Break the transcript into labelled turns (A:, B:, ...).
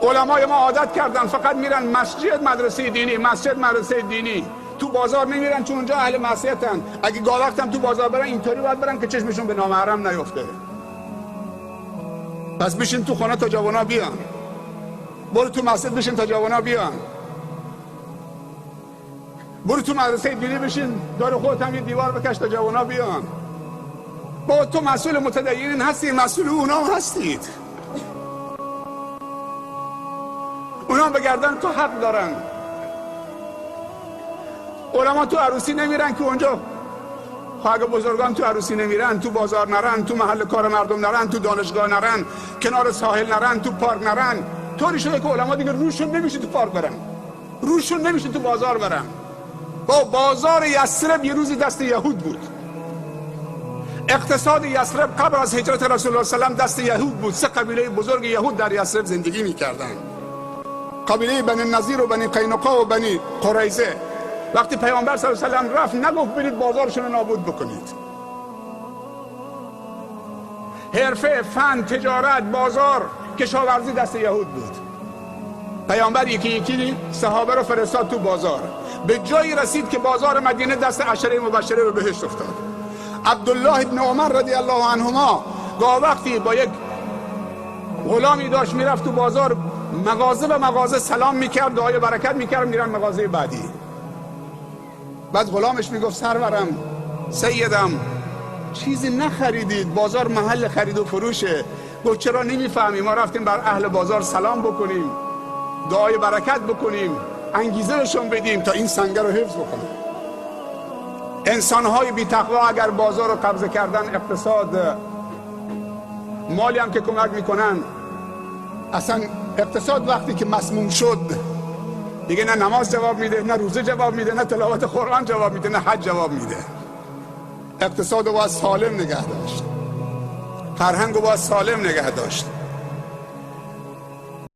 A: علمای ما عادت کردن فقط میرن مسجد مدرسه دینی، مسجد مدرسه دینی، تو بازار نمیرن چون اونجا اهل معصیتن. اگه گاه وقتم تو بازار برن اینطوری باید برن که چشمشون به نامحرم نیفته. پس بشین تو خونه تا جوانا بیان، برو تو مسجد بشین تا جوانا بیان، برو تو مدرسه دینی بشین دار خودت هم یه دیوار بکش تا جوانا بیان. با تو مسئول متدینین هستی، مسئول اونا هستید. اونا بگردن تو حق دارن. علما تو عروسی نمیرن که اونجا، خواهر بزرگان تو عروسی نمیرن، تو بازار نرن، تو محل کار مردم نرن، تو دانشگاه نرن، کنار ساحل نرن، تو پارک نرن. طوری شده که علما دیگه روشون نمیشه تو پارک برن، روشون نمیشه تو بازار برن. با بازار یثرب یه روزی دست یهود بود. اقتصاد یثرب قبل از هجرت رسول الله صلی الله علیه و دست یهود بود. 3 قبیله بزرگ یهود در یثرب زندگی میکردن، قبیله بنی نظیر و بنی قینقاع و بنی قریظه. وقتی پیامبر صلی الله علیه و رفت نگفت برید بازارشون رو نابود بکنید. حرفه، فن، تجارت، بازار، کشاورزی دست یهود بود. پیامبر یکی یکی صحابه رو فرستاد تو بازار. به جایی رسید که بازار مدینه دست 10 مبشره به بهشت افتاد. عبدالله ابن عمر رضی الله عنهما گاه وقتی با یک غلامی داشت میرفت تو بازار، مغازه به مغازه سلام میکرد، دعای برکت میکرد، میرن مغازه بعدی. بعد غلامش میگفت سرورم، سیدم، چیزی نخریدید؟ بازار محل خرید و فروشه. گفت چرا نمیفهمی؟ ما رفتیم بر اهل بازار سلام بکنیم، دعای برکت بکنیم، انگیزه بهشون بدیم تا این سنگر رو حفظ بکنن. انسانهای بی تقوا اگر بازار رو قبضه کردن، اقتصاد، مالی هم که کمک میکنن، اصلا اقتصاد وقتی که مسموم شد دیگه نه نماز جواب میده، نه روزه جواب میده، نه تلاوت قرآن جواب میده، نه حج جواب میده. اقتصاد رو باید سالم نگه داشت، فرهنگ رو باید سالم نگه داشت.